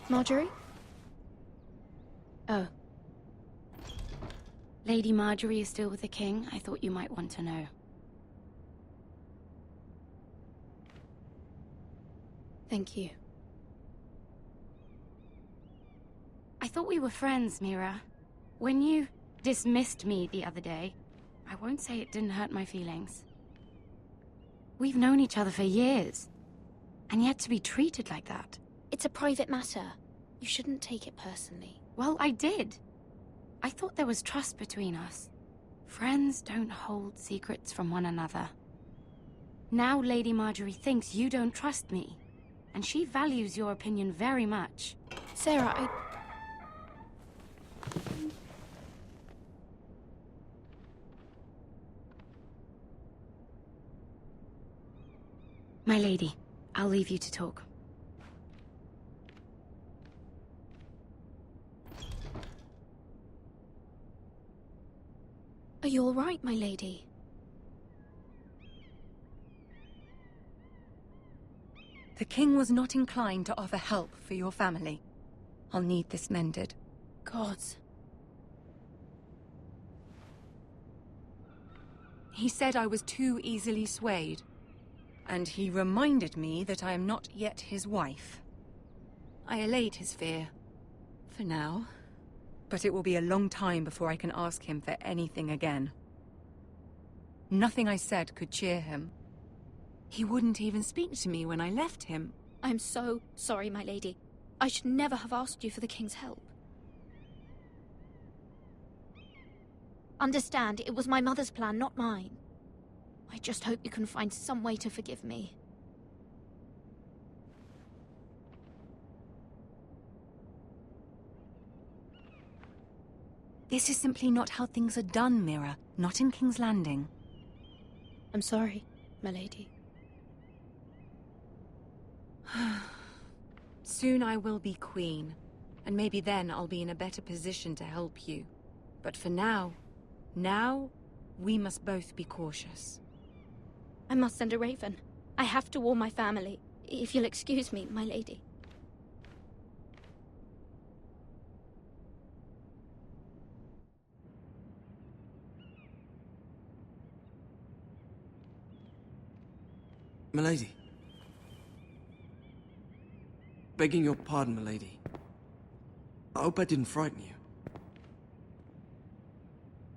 Marjorie? Oh. Lady Marjorie is still with the king. I thought you might want to know. Thank you. I thought we were friends, Mira. When you dismissed me the other day, I won't say it didn't hurt my feelings. We've known each other for years, and yet to be treated like that. It's a private matter. You shouldn't take it personally. Well, I did. I thought there was trust between us. Friends don't hold secrets from one another. Now Lady Marjorie thinks you don't trust me, and she values your opinion very much. Sarah, My lady, I'll leave you to talk. Are you all right, my lady? The king was not inclined to offer help for your family. I'll need this mended. Gods. He said I was too easily swayed. And he reminded me that I am not yet his wife. I allayed his fear. For now. But it will be a long time before I can ask him for anything again. Nothing I said could cheer him. He wouldn't even speak to me when I left him. I'm so sorry, my lady. I should never have asked you for the king's help. Understand, it was my mother's plan, not mine. I just hope you can find some way to forgive me. This is simply not how things are done, Mira. Not in King's Landing. I'm sorry, my lady. Soon I will be queen, and maybe then I'll be in a better position to help you. But for now, we must both be cautious. I must send a raven. I have to warn my family. If you'll excuse me, my lady. Milady. Begging your pardon, milady. I hope I didn't frighten you.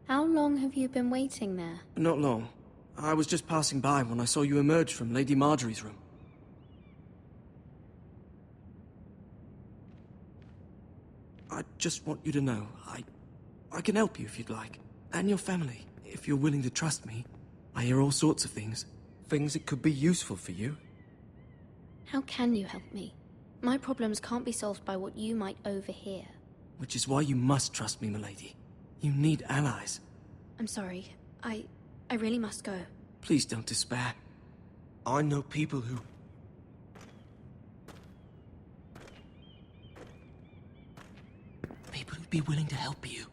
How long have you been waiting there? Not long. I was just passing by when I saw you emerge from Lady Marjorie's room. I just want you to know, I can help you if you'd like. And your family, if you're willing to trust me. I hear all sorts of things. Things that could be useful for you. How can you help me? My problems can't be solved by what you might overhear. Which is why you must trust me, milady. You need allies. I'm sorry. I really must go. Please don't despair. I know people who'd be willing to help you.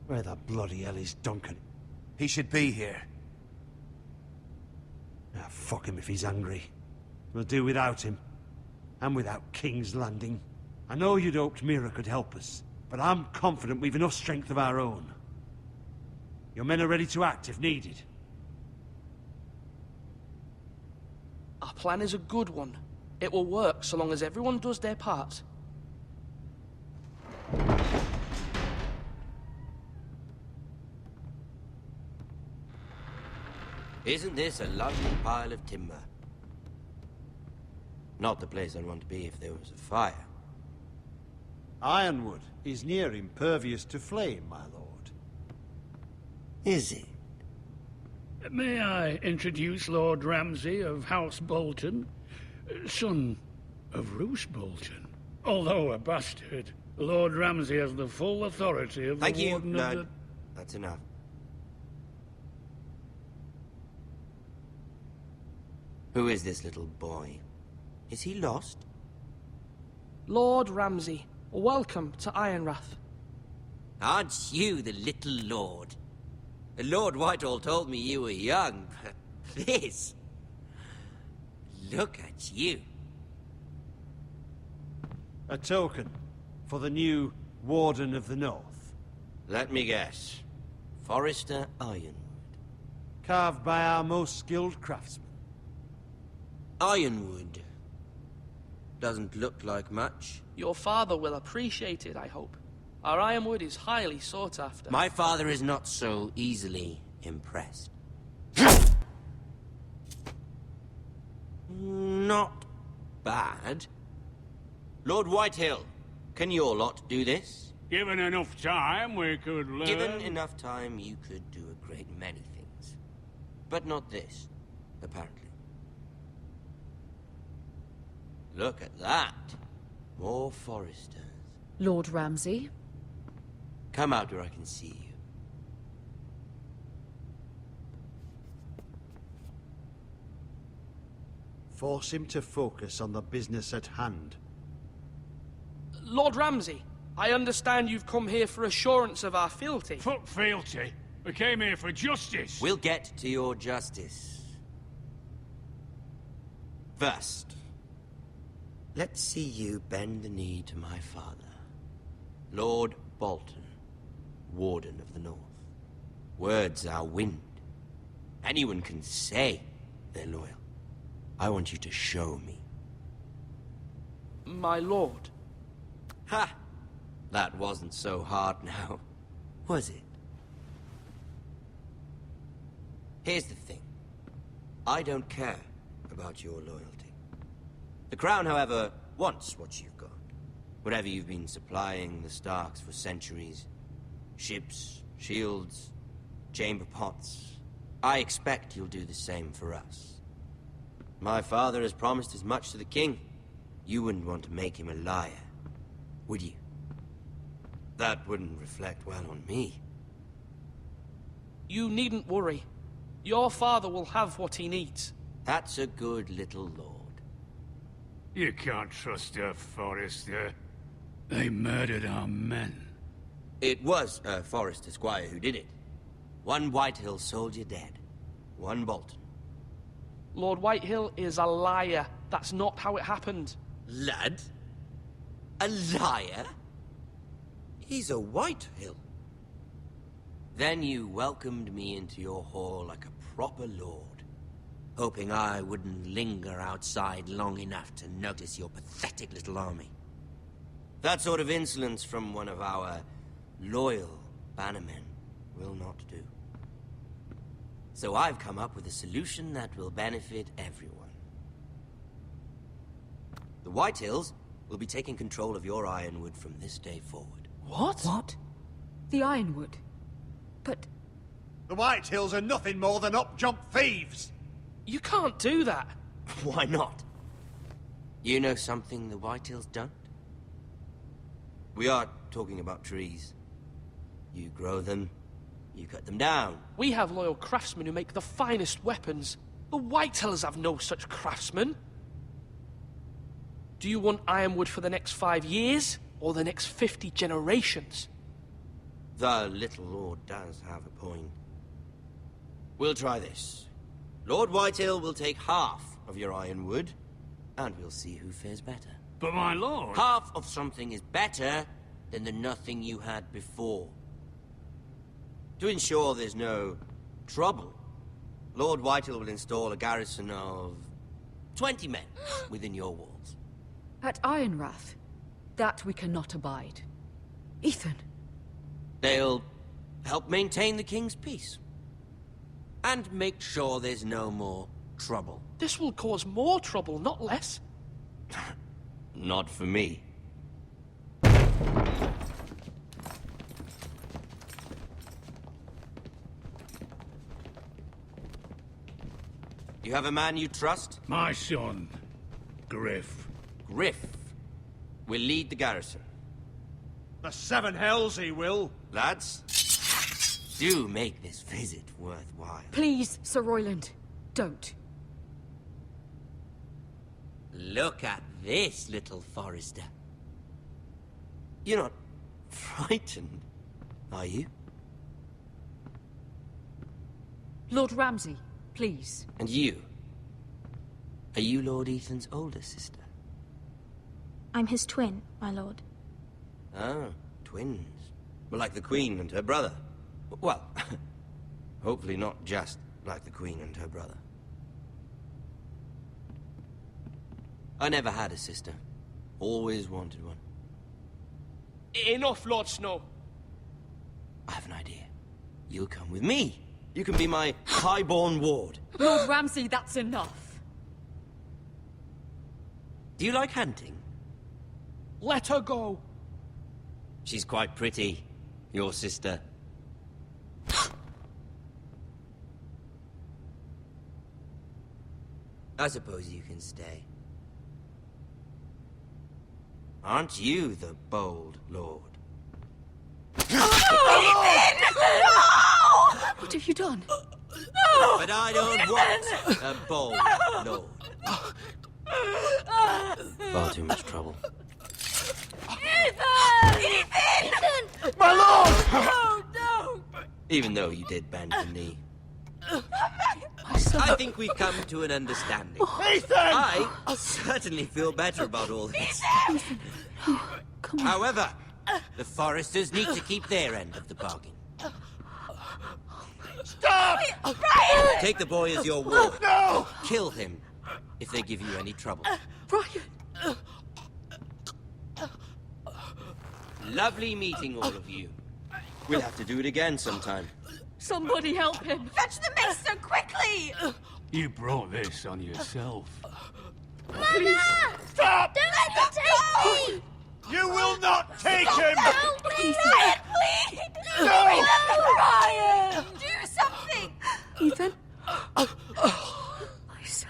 Where the bloody hell is Duncan? He should be here. Ah, fuck him if he's hungry. We'll do without him. And without King's Landing. I know you'd hoped Mira could help us, but I'm confident we've enough strength of our own. Your men are ready to act if needed. Our plan is a good one. It will work so long as everyone does their part. Isn't this a lovely pile of timber? Not the place I'd want to be if there was a fire. Ironwood is near impervious to flame, my lord. Is it? May I introduce Lord Ramsay of House Bolton? Son of Roose Bolton. Although a bastard, Lord Ramsay has the full authority of Thank the you, Warden lad. of the... That's enough. Who is this little boy? Is he lost? Lord Ramsay, welcome to Ironrath. Aren't you the little lord? Lord Whitehall told me you were young, but this... Look at you. A token for the new Warden of the North. Let me guess. Forrester Ironwood. Carved by our most skilled craftsmen. Ironwood. Doesn't look like much. Your father will appreciate it, I hope. Our ironwood is highly sought after. My father is not so easily impressed. Not bad. Lord Whitehill, can your lot do this? Given enough time, we could learn... Given enough time, you could do a great many things. But not this, apparently. Look at that. More Foresters. Lord Ramsay? Come out where I can see you. Force him to focus on the business at hand. Lord Ramsay, I understand you've come here for assurance of our fealty. Fuck fealty. We came here for justice. We'll get to your justice. First, let's see you bend the knee to my father, Lord Bolton, Warden of the North. Words are wind. Anyone can say they're loyal. I want you to show me. My lord. Ha! That wasn't so hard now, was it? Here's the thing. I don't care about your loyalty. The Crown, however, wants what you've got. Whatever you've been supplying the Starks for centuries. Ships, shields, chamber pots. I expect you'll do the same for us. My father has promised as much to the king. You wouldn't want to make him a liar, would you? That wouldn't reflect well on me. You needn't worry. Your father will have what he needs. That's a good little lord. You can't trust her, Forrester. They murdered our men. It was a Forrester squire who did it. One Whitehill soldier dead. One Bolton. Lord Whitehill is a liar. That's not how it happened. Lad? A liar? He's a Whitehill. Then you welcomed me into your hall like a proper lord, hoping I wouldn't linger outside long enough to notice your pathetic little army. That sort of insolence from one of our loyal bannermen will not do. So I've come up with a solution that will benefit everyone. The Whitehills will be taking control of your Ironwood from this day forward. What? What? The Ironwood? But... The Whitehills are nothing more than up-jump thieves! You can't do that. Why not? You know something the Whitehills don't? We are talking about trees. You grow them, you cut them down. We have loyal craftsmen who make the finest weapons. The Whitehills have no such craftsmen. Do you want ironwood for the next 5 years, or the next 50 generations? The little lord does have a point. We'll try this. Lord Whitehill will take half of your ironwood, and we'll see who fares better. But my lord... Half of something is better than the nothing you had before. To ensure there's no trouble, Lord Whitehill will install a garrison of 20 men within your walls. at Ironrath, that we cannot abide. Ethan. They'll help maintain the king's peace. And make sure there's no more trouble. This will cause more trouble, not less. Not for me. You have a man you trust? My son. Griff. Griff will lead the garrison. The seven hells he will. Lads, do make this visit worthwhile. Please, Sir Royland, don't. Look at this, little Forester. You're not frightened, are you? Lord Ramsay, please. And you? Are you Lord Ethan's older sister? I'm his twin, my lord. Ah, twins. Well, like the Queen and her brother. Well, hopefully not just like the Queen and her brother. I never had a sister. Always wanted one. Enough, Lord Snow. I have an idea. You'll come with me. You can be my highborn ward. Lord Ramsay, that's enough. Do you like hunting? Let her go. She's quite pretty, your sister. I suppose you can stay. Aren't you the bold lord? What have you done? But I don't want a bold lord. Far too much trouble. Ethan! My lord! Oh, no! Even though you did bend the knee. My son. I think we've come to an understanding. Ethan! I certainly feel better about all this. Come on. However, the Foresters need to keep their end of the bargain. Stop! Brian! Take the boy as your ward. No! Kill him if they give you any trouble. Brian! Lovely meeting all of you. We'll have to do it again sometime. Somebody help him! Fetch the maester quickly! You brought this on yourself. Mama! Stop! Don't let them take me! You will not take him! Help me! Brian, please! No! Brian! Do something! Ethan? My son.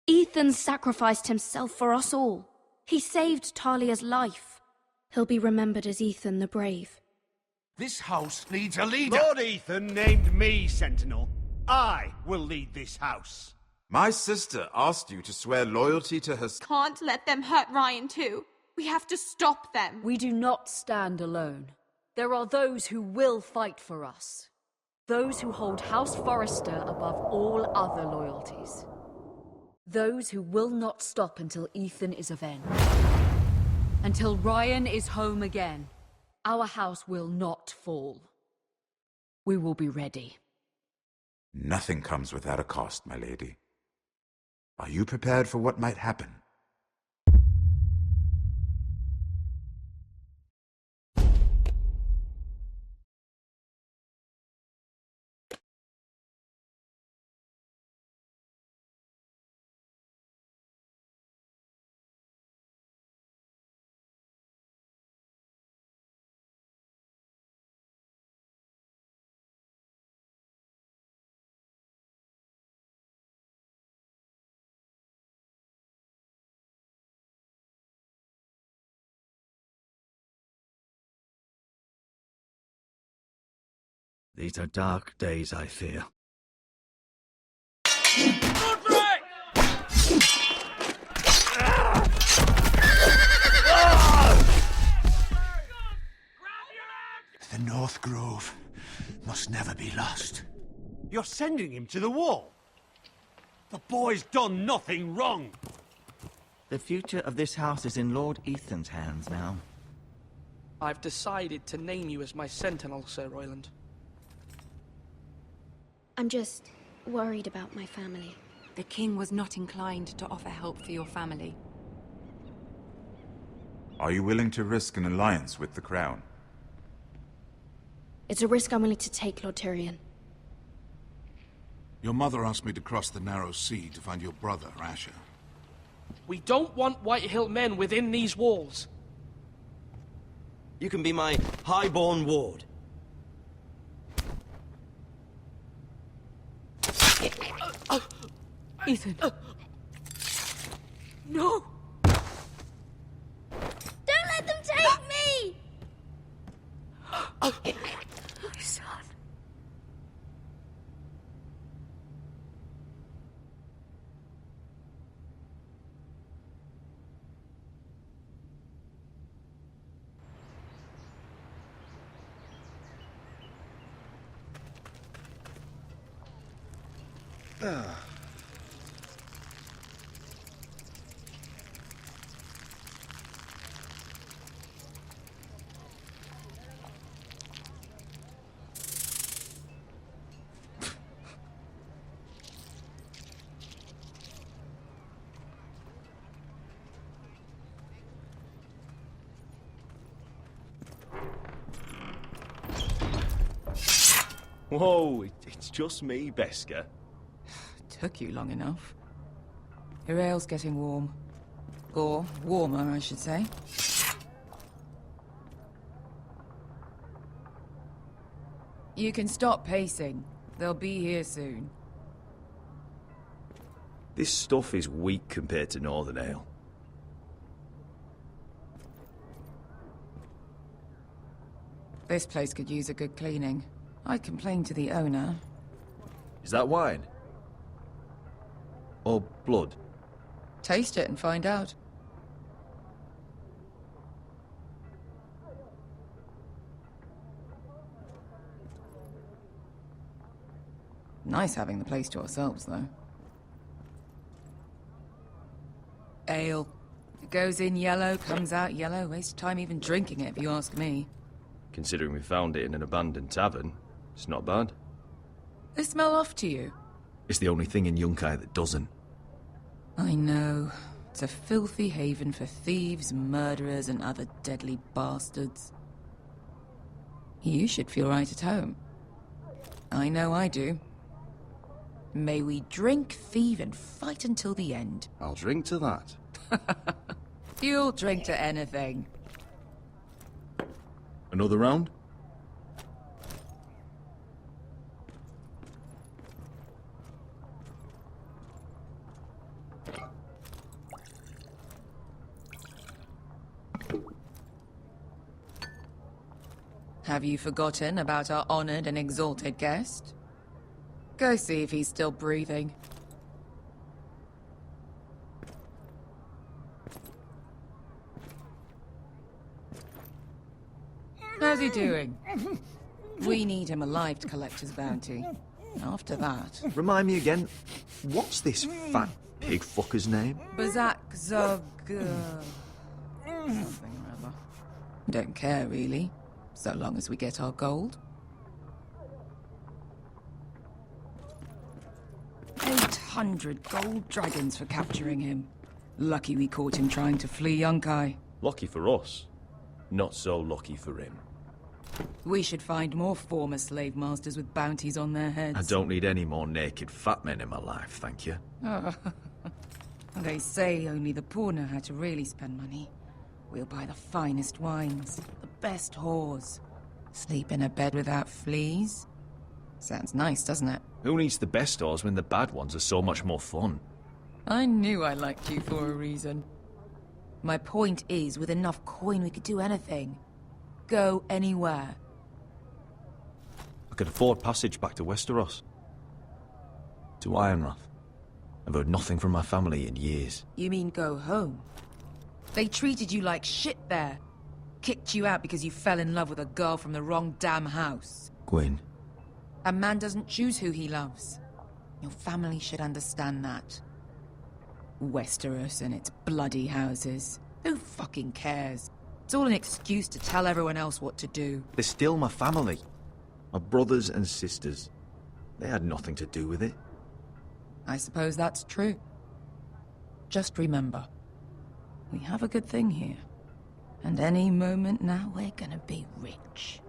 Ethan sacrificed himself for us all. He saved Talia's life. He'll be remembered as Ethan the Brave. This house needs a leader. Lord Ethan named me Sentinel. I will lead this house. My sister asked you to swear loyalty to her. Can't let them hurt Ryan too. We have to stop them. We do not stand alone. There are those who will fight for us. Those who hold House Forrester above all other loyalties. Those who will not stop until Ethan is avenged. Until Ryan is home again, our house will not fall. We will be ready. Nothing comes without a cost, my lady. Are you prepared for what might happen? These are dark days, I fear. The North Grove must never be lost. You're sending him to the wall? The boy's done nothing wrong. The future of this house is in Lord Ethan's hands now. I've decided to name you as my sentinel, Sir Royland. I'm just worried about my family. The king was not inclined to offer help for your family. Are you willing to risk an alliance with the Crown? It's a risk I'm willing to take, Lord Tyrion. Your mother asked me to cross the narrow sea to find your brother, Asher. We don't want Whitehill men within these walls. You can be my highborn ward. Ethan. No! Don't let them take me! My son. Whoa, it's just me, Beska. Took you long enough. Your ale's getting warm. Or warmer, I should say. You can stop pacing. They'll be here soon. This stuff is weak compared to Northern Ale. This place could use a good cleaning. I complained to the owner. Is that wine? Or blood? Taste it and find out. Nice having the place to ourselves, though. Ale. It goes in yellow, comes out yellow. Waste time even drinking it, if you ask me. Considering we found it in an abandoned tavern, it's not bad. They smell off to you. It's the only thing in Yunkai that doesn't. I know. It's a filthy haven for thieves, murderers, and other deadly bastards. You should feel right at home. I know I do. May we drink, thieve, and fight until the end. I'll drink to that. You'll drink to anything. Another round? Have you forgotten about our honored and exalted guest? Go see if he's still breathing. How's he doing? We need him alive to collect his bounty. After that... Remind me again, what's this fat pig fucker's name? Bazak Zog... something or other. Don't care, really. So long as we get our gold. 800 gold dragons for capturing him. Lucky we caught him trying to flee Yunkai. Lucky for us. Not so lucky for him. We should find more former slave masters with bounties on their heads. I don't need any more naked fat men in my life, thank you. They say only the poor know how to really spend money. We'll buy the finest wines, the best whores. Sleep in a bed without fleas. Sounds nice, doesn't it? Who needs the best whores when the bad ones are so much more fun? I knew I liked you for a reason. My point is, with enough coin we could do anything. Go anywhere. I could afford passage back to Westeros. To Ironrath. I've heard nothing from my family in years. You mean go home? They treated you like shit there. Kicked you out because you fell in love with a girl from the wrong damn house. Gwyn. A man doesn't choose who he loves. Your family should understand that. Westeros and its bloody houses. Who fucking cares? It's all an excuse to tell everyone else what to do. They're still my family. My brothers and sisters. They had nothing to do with it. I suppose that's true. Just remember, we have a good thing here. And any moment now, we're gonna be rich.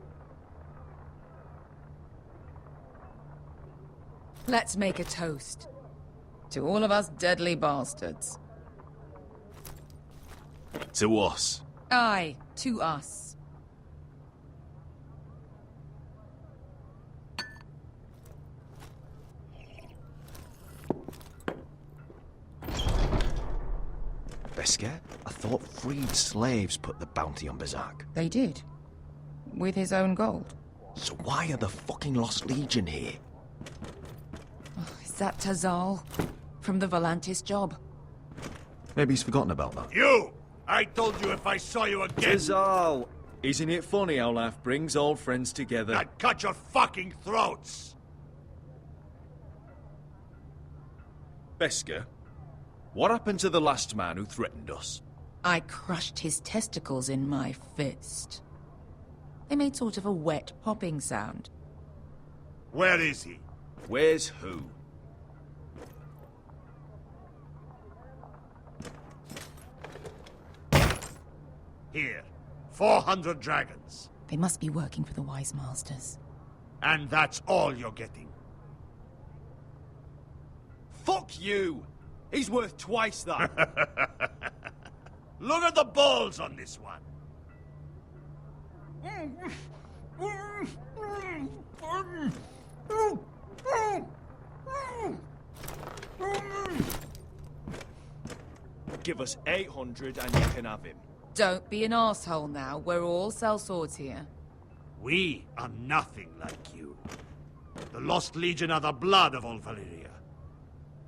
Let's make a toast. To all of us deadly bastards. To us. Aye, to us. Beskar? I thought freed slaves put the bounty on Berserk. They did. With his own gold. So why are the fucking Lost Legion here? Is that Tazal? From the Volantis job? Maybe he's forgotten about that. You! I told you if I saw you again... Tazal! Isn't it funny how life brings old friends together? I'd cut your fucking throats! Beskar, what happened to the last man who threatened us? I crushed his testicles in my fist. They made sort of a wet popping sound. Where is he? Where's who? Here. 400 dragons. They must be working for the Wise Masters. And that's all you're getting. Fuck you! He's worth twice that. Look at the balls on this one. Give us 800 and you can have him. Don't be an asshole now. We're all sellswords here. We are nothing like you. The Lost Legion are the blood of all Valyria.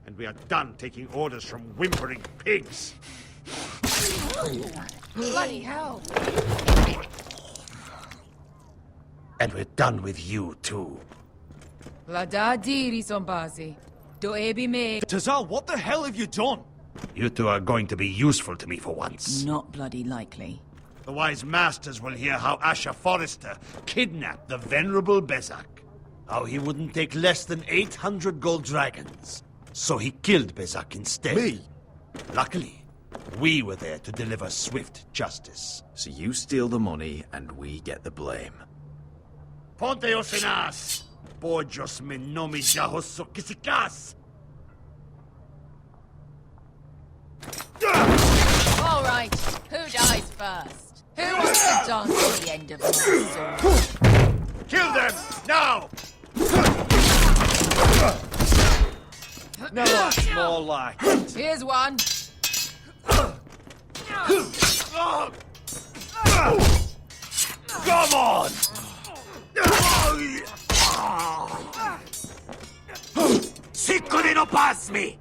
And we are done taking orders from whimpering pigs. Bloody hell! And we're done with you, too. La da diri sombazi. Do ebi me. Tazal, what the hell have you done? You two are going to be useful to me for once. Not bloody likely. The Wise Masters will hear how Asher Forrester kidnapped the venerable Bezak. How he wouldn't take less than 800 gold dragons. So he killed Bezak instead. Me? Luckily, we were there to deliver swift justice. So you steal the money and we get the blame. Ponteos en as! Pojos me nomi jahos kisikas! All right, who dies first? Who wants to dance at the end of my sword? Kill them, now! No, that's more like it. Here's one. Come on! Siccone no pasmi!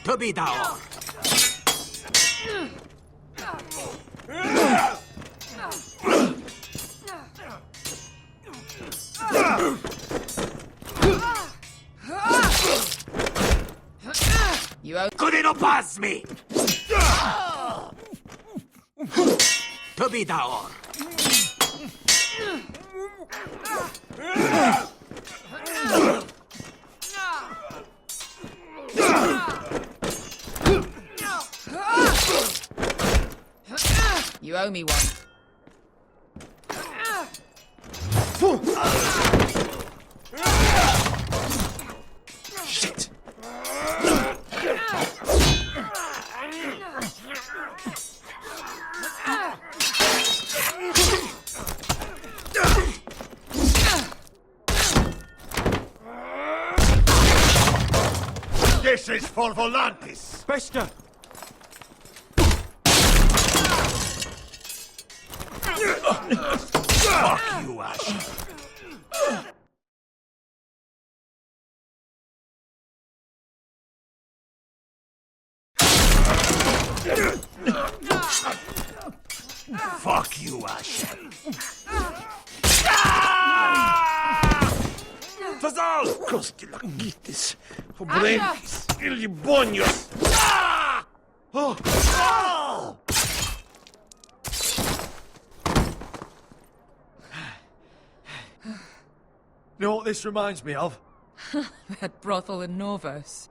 To be down. You owe. Couldn't pass me. To be down. You owe me one. Shit! This is for Volantis. Beskar! Fuck you, Ash. Fuck you, Ash. Tazal! Crostilagitis. Pobrenis. Ilibonios. Oh! You know what this reminds me of? That brothel in Norvos.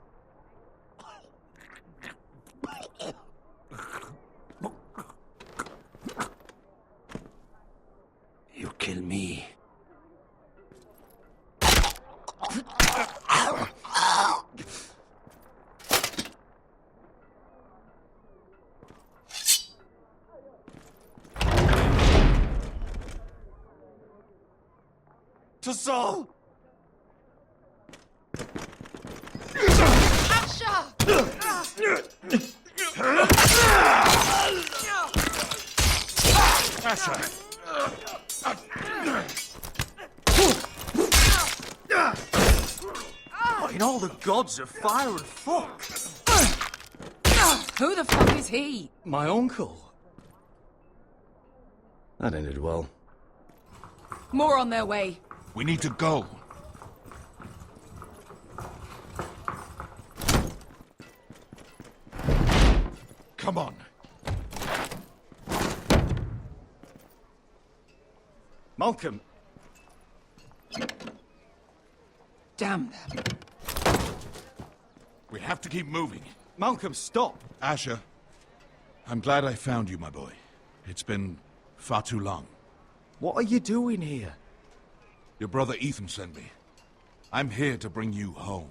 You kill me. helped us all! Asher! What in all the gods of fire and fuck? Who the fuck is he? My uncle. That ended well. More on their way. We need to go. Come on. Malcolm. Damn them. We have to keep moving. Malcolm, stop. Asher, I'm glad I found you, my boy. It's been far too long. What are you doing here? Your brother Ethan sent me. I'm here to bring you home.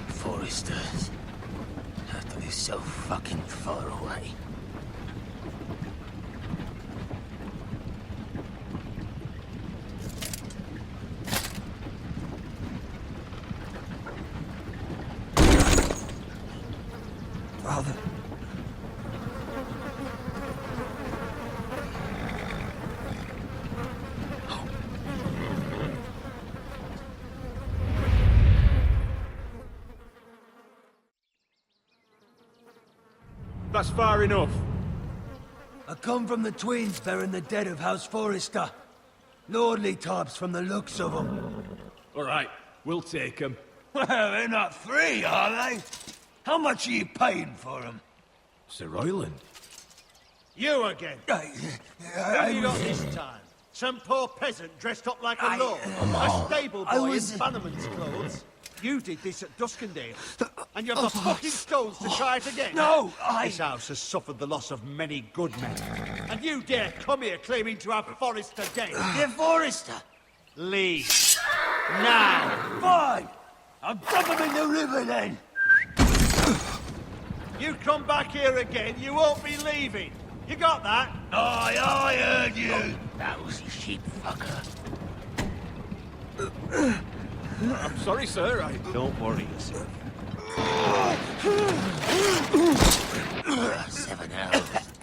Foresters. Have to be so fucking far away. Father. That's far enough. I come from the twins bearing the dead of House Forrester. Lordly types from the looks of them. All right, we'll take them. Well, they're not free, are they? How much are you paying for them? Sir Royland. You again. Who have you got this time? Some poor peasant dressed up like a lord? A stable boy in Bannerman's clothes? You did this at Duskendale, and you've the fucking stones to try it again? No, This house has suffered the loss of many good men, and you dare come here claiming to have Forrester dead? You're Forrester? Leave. Now. Fine! I'll dump him in the river then! You come back here again, you won't be leaving. You got that? Aye, I heard you! That was a sheep fucker. I'm sorry, sir. Don't worry yourself. 7 hours.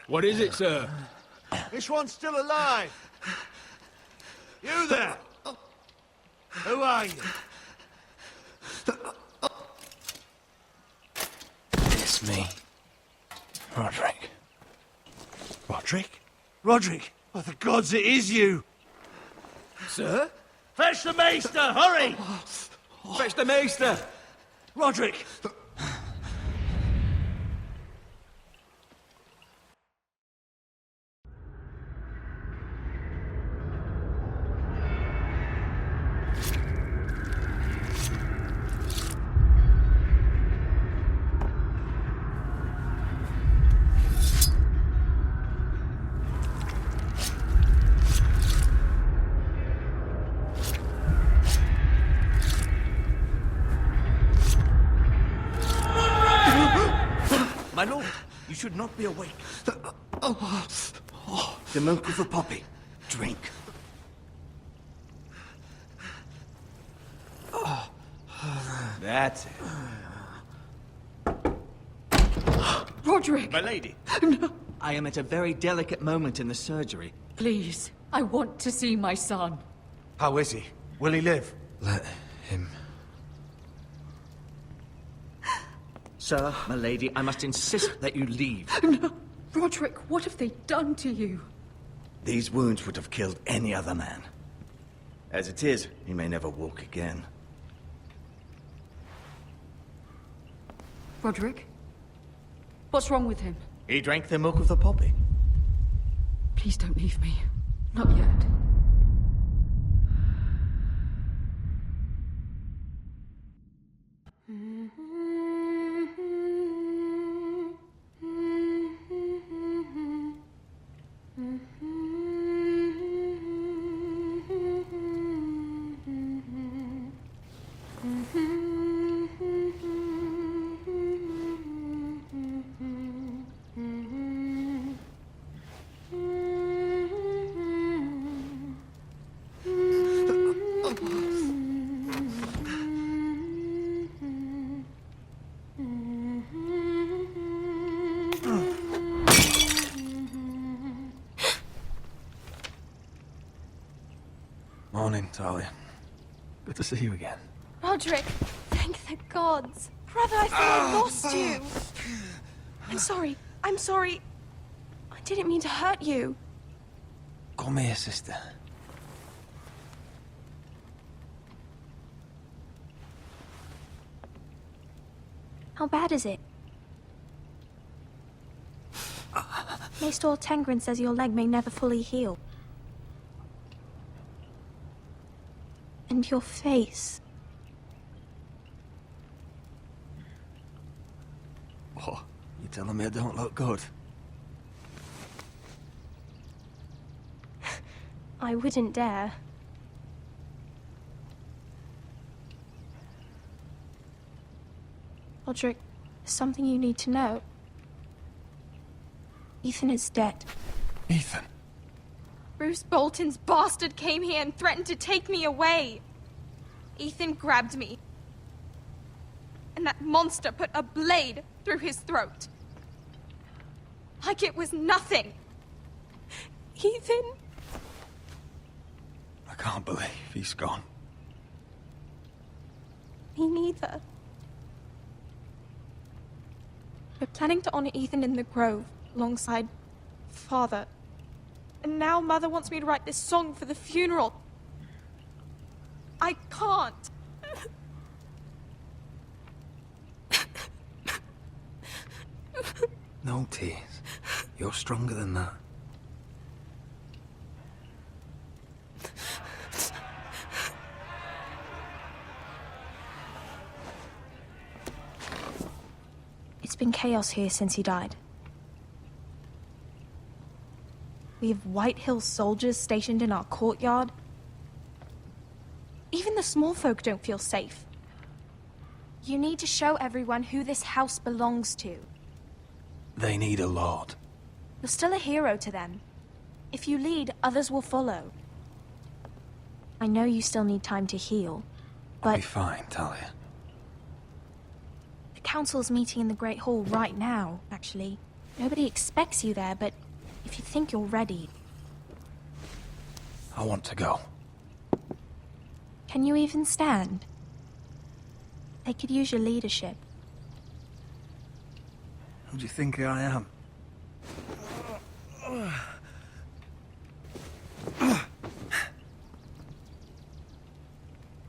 What is it, sir? This one's still alive. You there? Who are you? It's me. Roderick. Roderick? Roderick? By the gods, it is you! Sir? Fetch the maester, hurry! Fetch the maester! Roderick! My lord, you should not be awake. The milk of the poppy. Drink. That's it. Roderick! My lady. I am at a very delicate moment in the surgery. Please, I want to see my son. How is he? Will he live? Let him. Sir, my lady, I must insist that you leave. No. Roderick, what have they done to you? These wounds would have killed any other man. As it is, he may never walk again. Roderick? What's wrong with him? He drank the milk of the poppy. Please don't leave me. Not yet. Morning, Talia. Good to see you again. Roderick, thank the gods. Brother, I thought I lost you. I'm sorry. I'm sorry. I didn't mean to hurt you. Come here, sister. How bad is it? Maester Tengrin says your leg may never fully heal. And your face. Oh, you telling me I don't look good? I wouldn't dare. Roderick, there's something you need to know. Ethan is dead. Ethan? Bruce Bolton's bastard came here and threatened to take me away. Ethan grabbed me. And that monster put a blade through his throat. Like it was nothing. Ethan? I can't believe he's gone. Me neither. We're planning to honor Ethan in the Grove, alongside Father. And now Mother wants me to write this song for the funeral. I can't. No tears. You're stronger than that. It's been chaos here since he died. We have White Hill soldiers stationed in our courtyard. Even the small folk don't feel safe. You need to show everyone who this house belongs to. They need a lord. You're still a hero to them. If you lead, others will follow. I know you still need time to heal, I'll but be fine, Talia. The council's meeting in the Great Hall right now, actually. Nobody expects you there, but if you think you're ready... I want to go. Can you even stand? They could use your leadership. Who do you think I am?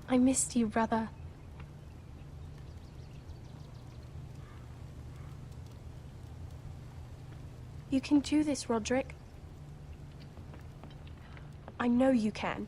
I missed you, brother. You can do this, Roderick. I know you can.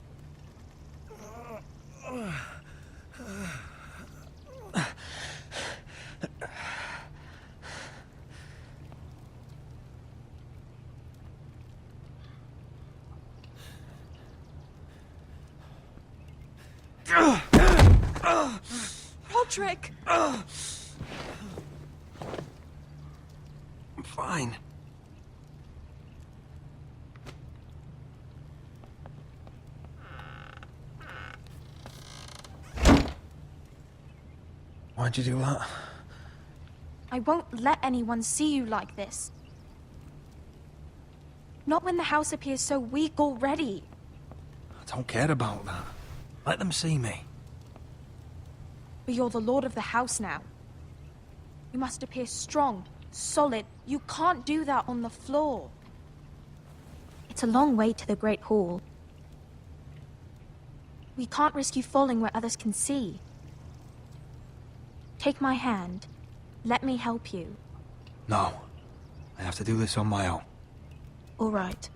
Roderick! I'm fine. Why'd you do that? I won't let anyone see you like this. Not when the house appears so weak already. I don't care about that. Let them see me. But you're the lord of the house now. You must appear strong, solid. You can't do that on the floor. It's a long way to the Great Hall. We can't risk you falling where others can see. Take my hand. Let me help you. No. I have to do this on my own. All right.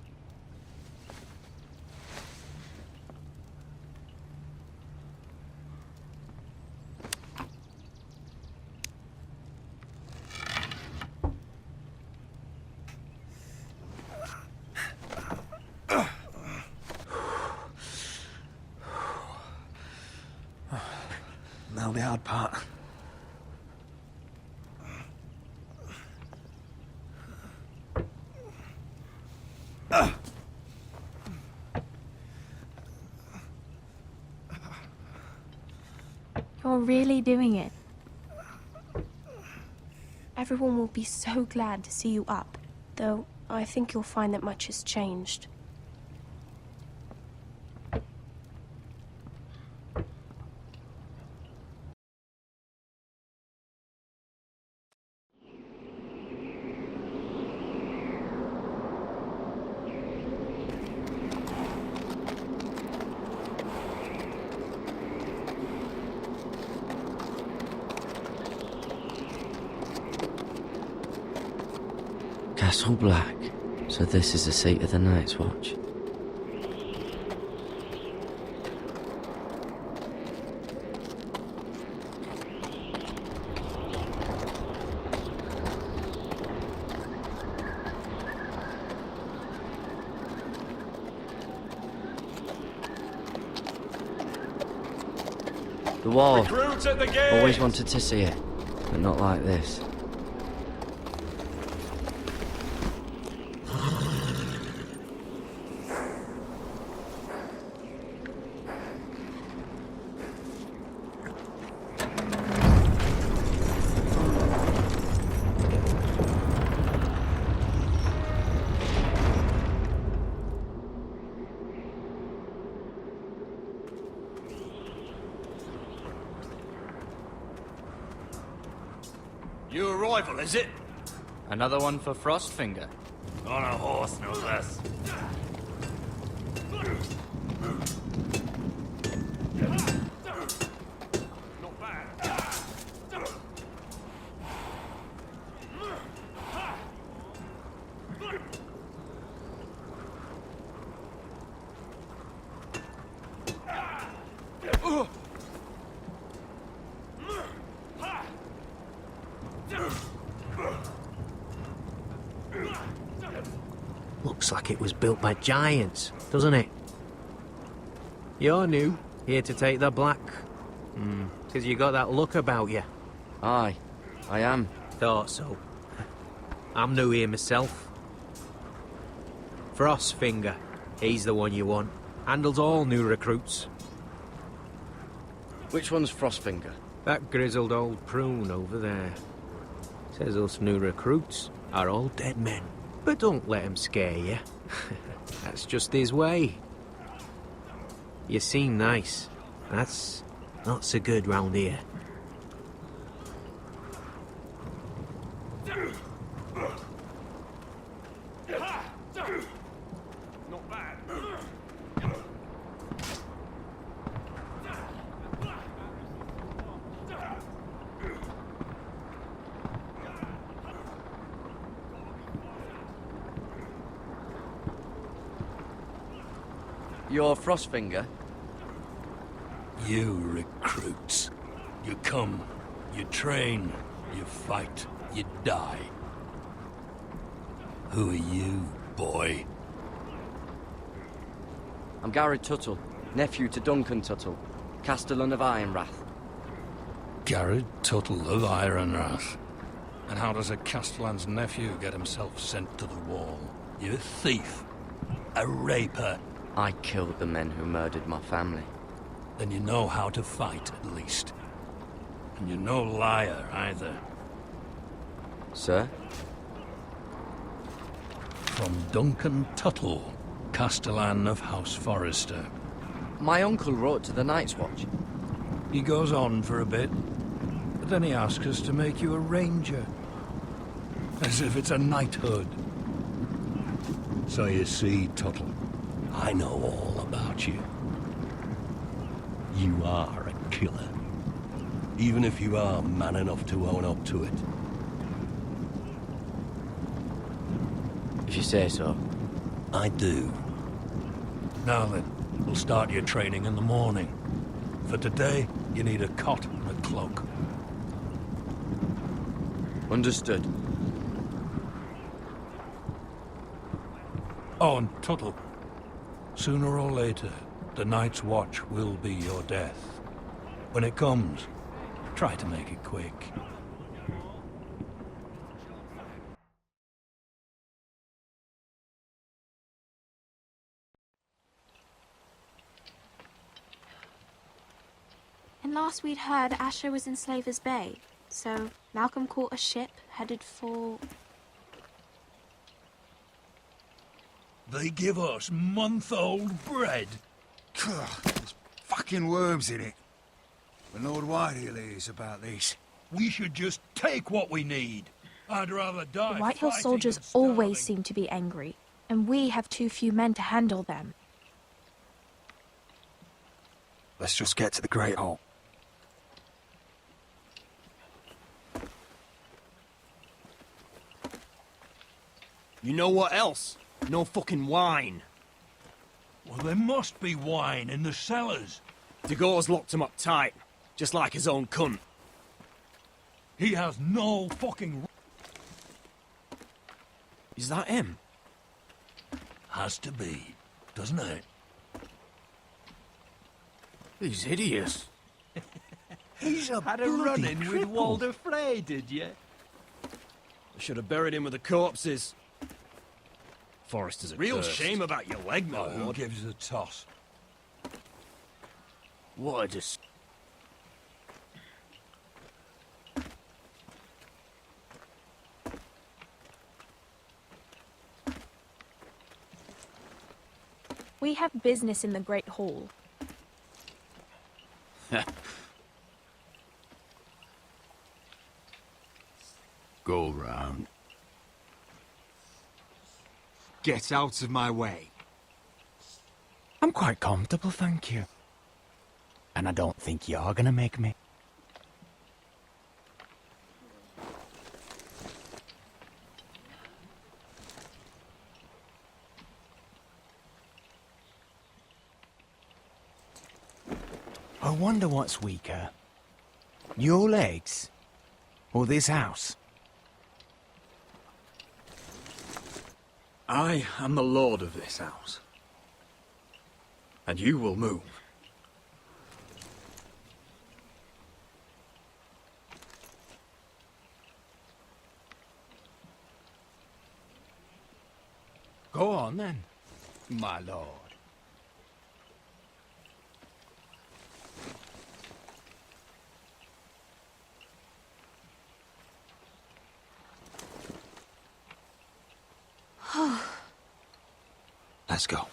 Now the hard part. You're really doing it. Everyone will be so glad to see you up, though I think you'll find that much has changed. Castle Black. So this is the seat of the Night's Watch. The wall. Recruits at the gate! Always wanted to see it, but not like this. New arrival, is it? Another one for Frostfinger. On a horse, no less. Not bad. Looks like it was built by giants, doesn't it? You're new, here to take the black. 'Cause you got that look about you. Aye, I am. Thought so. I'm new here myself. Frostfinger, he's the one you want. Handles all new recruits. Which one's Frostfinger? That grizzled old prune over there says us new recruits are all dead men. But don't let him scare you. That's just his way. You seem nice. That's not so good round here. Not bad. You're Frostfinger? You recruits. You come, you train, you fight, you die. Who are you, boy? I'm Garrett Tuttle, nephew to Duncan Tuttle, Castellan of Ironrath. Garrett Tuttle of Ironrath. And how does a Castellan's nephew get himself sent to the wall? You thief. A raper. I killed the men who murdered my family. Then you know how to fight, at least. And you're no liar, either. Sir? From Duncan Tuttle, Castellan of House Forrester. My uncle wrote to the Night's Watch. He goes on for a bit, but then he asks us to make you a ranger. As if it's a knighthood. So you see, Tuttle, I know all about you. You are a killer. Even if you are man enough to own up to it. If you say so. I do. Now then, we'll start your training in the morning. For today, you need a cot and a cloak. Understood. Oh, and Tuttle. Sooner or later, the Night's Watch will be your death. When it comes, try to make it quick. And last we'd heard, Asher was in Slaver's Bay. So Malcolm caught a ship headed for... They give us month-old bread. There's fucking worms in it. When Lord Whitehill hears about this... We should just take what we need. I'd rather die The Whitehill fighting soldiers than starving. always seem to be angry, and we have too few men to handle them. Let's just get to the Great Hall. You know what else? No fucking wine. Well, there must be wine in the cellars. Dagor's locked him up tight, just like his own cunt. He has no fucking... Is that him? Has to be, doesn't it? He's hideous. He's a Had a bloody run-in with cripple. Walder Frey, did you? I should have buried him with the corpses. Forrester's a real cursed. shame about your leg, my Oh, who lord. gives a toss? What a dis... We have business in the Great Hall. Go round. Get out of my way. I'm quite comfortable, thank you. And I don't think you're gonna make me. I wonder what's weaker. Your legs? Or this house? I am the lord of this house. And you will move. Go on then, my lord. Let's go.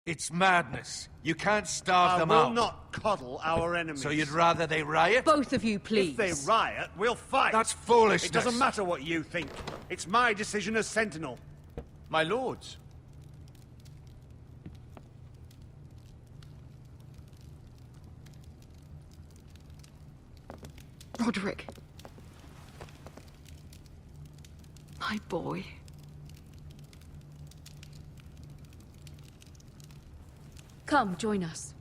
It's madness. You can't starve them I will out. not coddle our enemies. So you'd rather they riot? Both of you, please. If they riot, we'll fight. That's foolishness. It doesn't matter what you think. It's my decision as Sentinel. My lords. Roderick. My boy. Come, join us.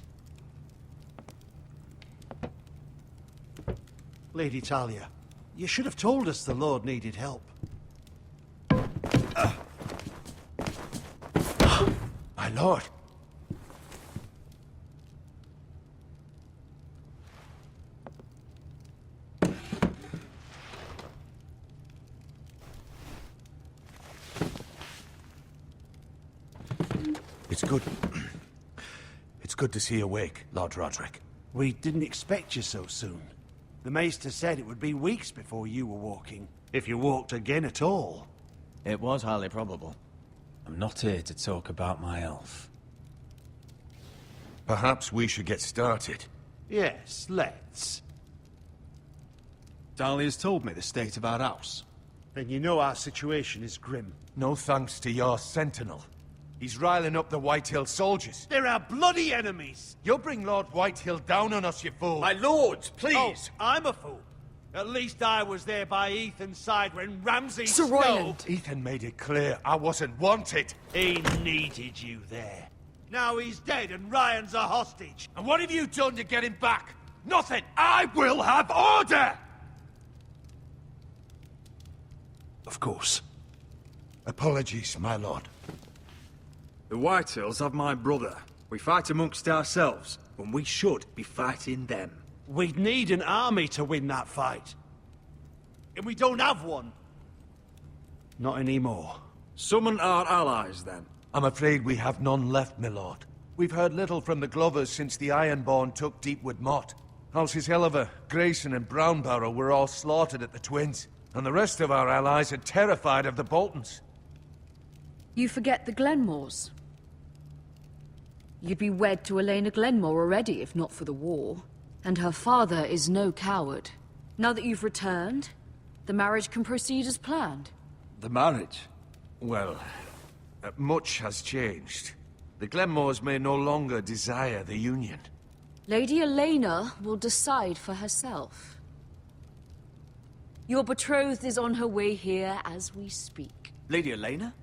Lady Talia, you should have told us the Lord needed help. My lord. It's good. It's good to see you awake, Lord Roderick. We didn't expect you so soon. The Maester said it would be weeks before you were walking, if you walked again at all. It was highly probable. I'm not here to talk about my elf. Perhaps we should get started. Yes, let's. Dahlia's told me the state of our house. Then you know our situation is grim. No thanks to your sentinel. He's riling up the Whitehill soldiers. They're our bloody enemies! You'll bring Lord Whitehill down on us, you fool! My lords, please! Oh, I'm a fool. At least I was there by Ethan's side when Ramsay Sir Snow... Royland. Ethan made it clear I wasn't wanted. He needed you there. Now he's dead and Ryan's a hostage. And what have you done to get him back? Nothing! I will have order! Of course. Apologies, my lord. The Whitehills have my brother. We fight amongst ourselves, when we should be fighting them. We'd need an army to win that fight. And we don't have one. Not anymore. Summon our allies, then. I'm afraid we have none left, my lord. We've heard little from the Glovers since the Ironborn took Deepwood Motte. Houses Helliver, Grayson and Brownbarrow were all slaughtered at the Twins. And the rest of our allies are terrified of the Boltons. You forget the Glenmores. You'd be wed to Elena Glenmore already, if not for the war. And her father is no coward. Now that you've returned, the marriage can proceed as planned. The marriage? Well, much has changed. The Glenmores may no longer desire the union. Lady Elena will decide for herself. Your betrothed is on her way here as we speak. Lady Elena?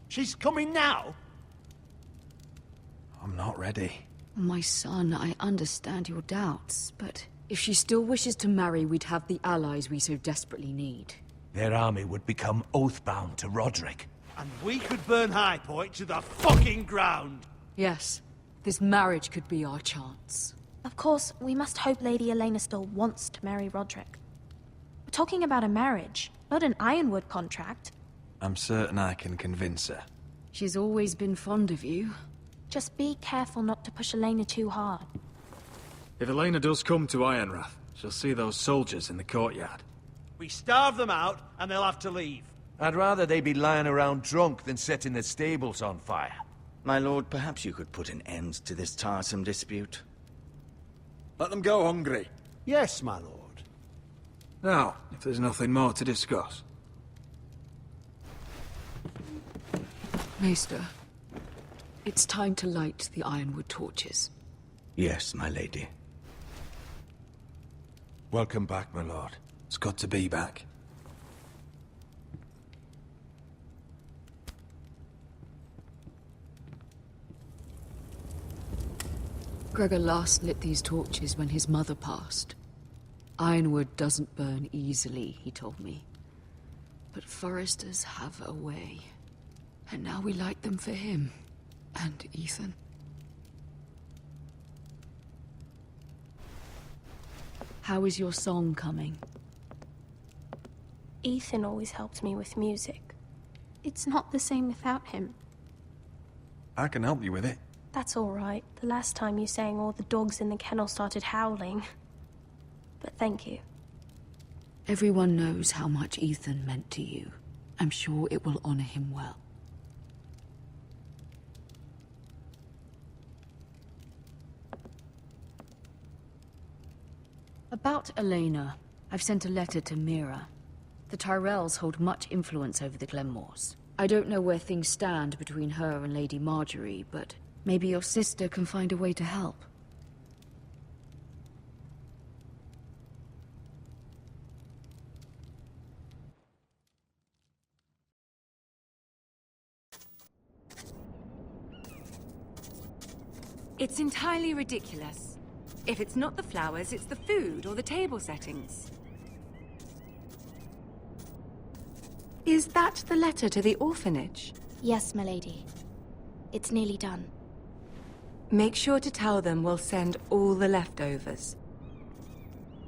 She's coming now? I'm not ready. My son, I understand your doubts, but if she still wishes to marry, we'd have the allies we so desperately need. Their army would become oath-bound to Roderick. And we could burn High Point to the fucking ground! Yes, this marriage could be our chance. Of course, we must hope Lady Elena still wants to marry Roderick. We're talking about a marriage, not an Ironwood contract. I'm certain I can convince her. She's always been fond of you. Just be careful not to push Elena too hard. If Elena does come to Ironrath, she'll see those soldiers in the courtyard. We starve them out, and they'll have to leave. I'd rather they be lying around drunk than setting the stables on fire. My lord, perhaps you could put an end to this tiresome dispute. Let them go hungry. Yes, my lord. Now, if there's nothing more to discuss. Maester, it's time to light the Ironwood torches. Yes, my lady. Welcome back, my lord. It's good to be back. Gregor last lit these torches when his mother passed. Ironwood doesn't burn easily, he told me. But foresters have a way. And now we light them for him. And Ethan. How is your song coming? Ethan always helped me with music. It's not the same without him. I can help you with it. That's all right. The last time you sang, all the dogs in the kennel started howling. But thank you. Everyone knows how much Ethan meant to you. I'm sure it will honor him well. About Elena, I've sent a letter to Mira. The Tyrells hold much influence over the Glenmores. I don't know where things stand between her and Lady Marjorie, but maybe your sister can find a way to help. It's entirely ridiculous. If it's not the flowers, it's the food or the table settings. Is that the letter to the orphanage? Yes, milady. It's nearly done. Make sure to tell them we'll send all the leftovers.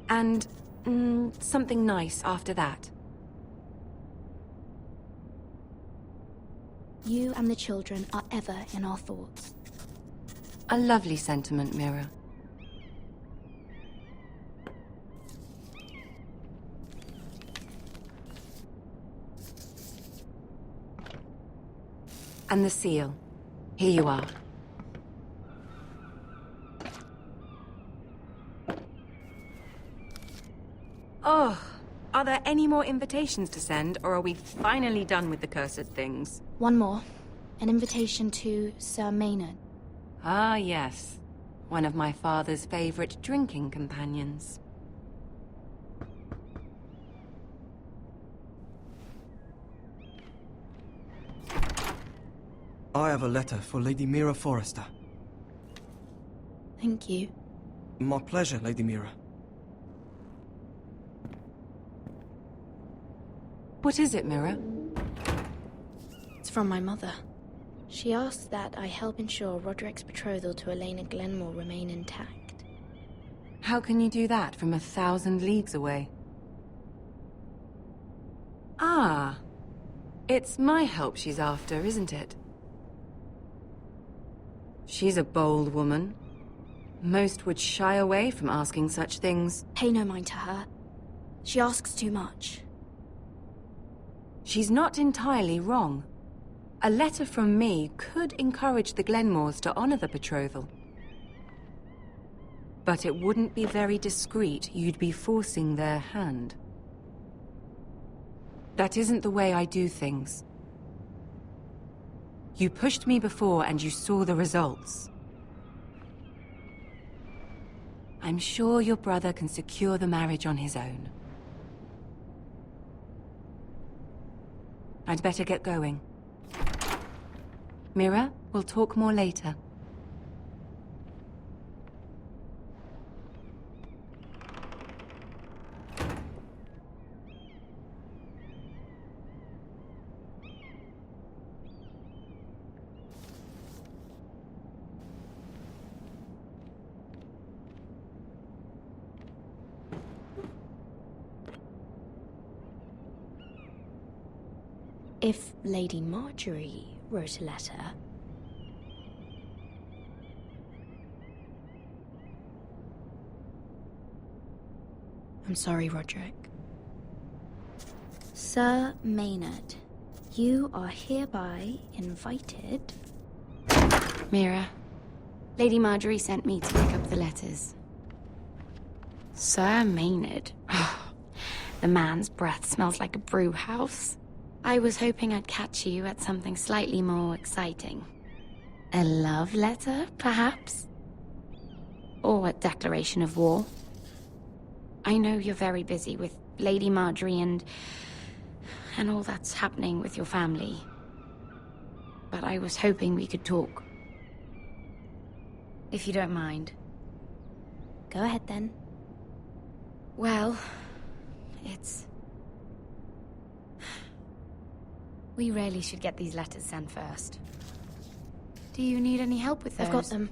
And, something nice after that. You and the children are ever in our thoughts. A lovely sentiment, Mira. And the seal. Here you are. Oh, are there any more invitations to send, or are we finally done with the cursed things? One more. An invitation to Sir Maynard. Ah, yes. One of my father's favorite drinking companions. I have a letter for Lady Mira Forrester. Thank you. My pleasure, Lady Mira. What is it, Mira? It's from my mother. She asks that I help ensure Roderick's betrothal to Elena Glenmore remain intact. How can you do that from 1,000 leagues away? Ah. It's my help she's after, isn't it? She's a bold woman. Most would shy away from asking such things. Pay no mind to her. She asks too much. She's not entirely wrong. A letter from me could encourage the Glenmores to honor the betrothal. But it wouldn't be very discreet. You'd be forcing their hand. That isn't the way I do things. You pushed me before and you saw the results. I'm sure your brother can secure the marriage on his own. I'd better get going. Mira, we'll talk more later. If Lady Marjorie wrote a letter... I'm sorry, Roderick. Sir Maynard, you are hereby invited... Mira, Lady Marjorie sent me to pick up the letters. Sir Maynard. The man's breath smells like a brew house. I was hoping I'd catch you at something slightly more exciting. A love letter, perhaps? Or a declaration of war? I know you're very busy with Lady Marjorie and all that's happening with your family. But I was hoping we could talk. If you don't mind. Go ahead, then. Well, it's... We really should get these letters sent first. Do you need any help with those? I've got them.